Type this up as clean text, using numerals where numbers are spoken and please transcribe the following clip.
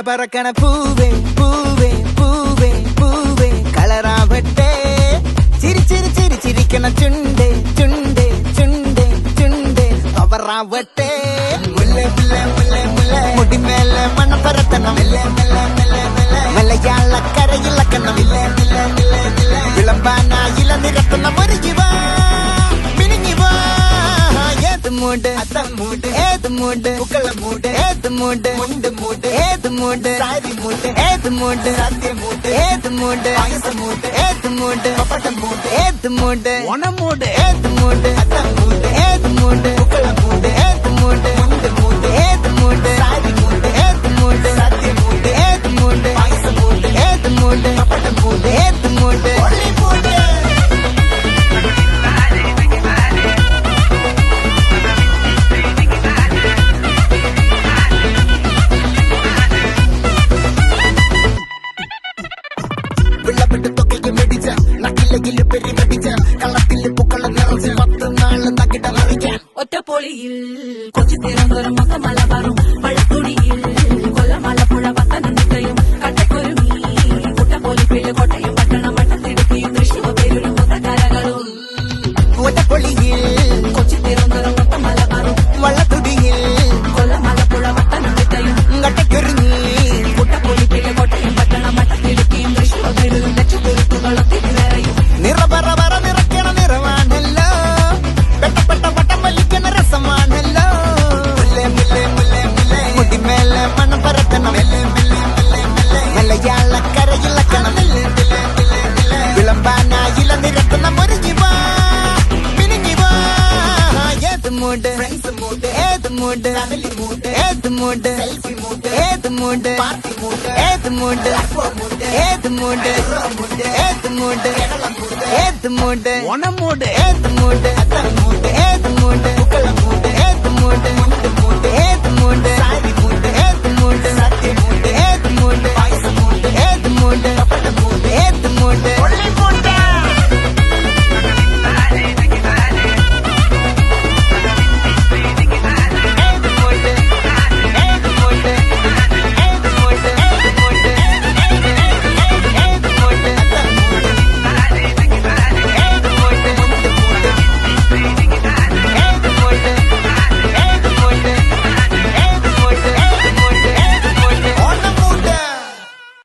പറക്കണ പൂവേ പൂവേ പൂവേ പൂവേ കളറാവട്ടെ ചിരി ചിരി ചിരി ചിരിക്കണ ചുണ്ടേ ചുണ്ടേ ചുണ്ടേ ചുണ്ടേ പവറാവട്ടെ മുല്ല മുല്ല മുല്ല മുല്ല മുടിമേലെ മണം പരത്തണം മലയാളക്കരയിലക്കണം വിളമ്പാനായില നിരത്തുന്ന മുരുകിവാ മിനിങ്ങിവാ ഏത് മൂട് മൂട് ഏത് മൂട് പൂക്കള മൂട് ഏത് മൂട് മുണ്ട് മൂട് ഏത് മൂട് സാരി മൂട് ഏത് മൂട് സദ്യ മൂട് ഏത് മൂട് പായസ മൂട് ഏത് മൂട് പപ്പടം മൂട് ഏത് മൂട് ഓണം മൂട് ഏത് മൂട് മൂട് ഏത് മൂട് പൂക്കള മൂട് ഏത് മൂട് മുണ്ട് മൂട് ഏത് മൂട് സാരി മൂട് ഏത് മൂട് സദ്യ മൂട് ഏത് മൂട് പായസ മൂട് ഏത് മൂട് പപ്പടം മൂട് ഏത് മൂട് ഒറ്റപ്പൊളിയിൽ കൊച്ചി തിരുവനന്തപുരം മൊത്തം മലബാറും മഴത്തുടിയിൽ കൊല്ലമലപ്പുഴ പത്തനംതിട്ടയും കട്ടക്കൊരുമി കുട്ടപ്പൊലിപ്പിള്ളി കോട്ടയം പട്ടണം മട്ടത്തിടുക്കിയും തൃശ്ശൂർ പേരൂരും കൊത്തക്കരകളും ഒറ്റപ്പൊളിയിൽ കൊച്ചി തിരുവനന്തപുരം മൊത്തം മലബാറും വള്ളത്തുടിയിൽ കൊല്ലമലപ്പുഴ പത്തനംതിട്ടയും കട്ടക്കൊരുങ്ങി കുട്ടപ്പൊലിപ്പിള്ളി കോട്ടയം പട്ടണം മട്ടത്തിടുക്കിയും തൃശ്ശൂർ പേരൂരും ലക്ഷത്തുരുത്തുകളും തിരുവേറയും നിറപറ പറ നിറയ്ക്കണ നിറവാണല്ലോ പെട്ടപ്പെട്ട വട്ടം വലിക്കണ രസമാണല്ലോ മുല്ലേ മുല്ലേ മുല്ലേ മുല്ലേ മുടിമേലെ മണം പരത്തണം മലയാളക്കരയിലക്കണം വിളമ്പാനായില നിരത്തുന്ന മുരുകിവാ മിനിങ്ങിവാ ഏത് മൂട് ഫ്രണ്ട്സ് മൂട് ഏത് മൂട് ഫാമിലി മൂട് ഏത് മൂട് സെൽഫി മൂട് ഏത് മൂട് പാർട്ടി മൂട് ഏത് മൂട് ഏത് മൂട് ഏത് മൂട് ഏത് മൂട് ഓണം മൂട് ഏത് മൂട് മൂട് ഏത് മൂട് പൂക്കള മൂട് ഏത് മൂട് മുണ്ട് മൂട് ഏത് മൂട് സാരി മൂട്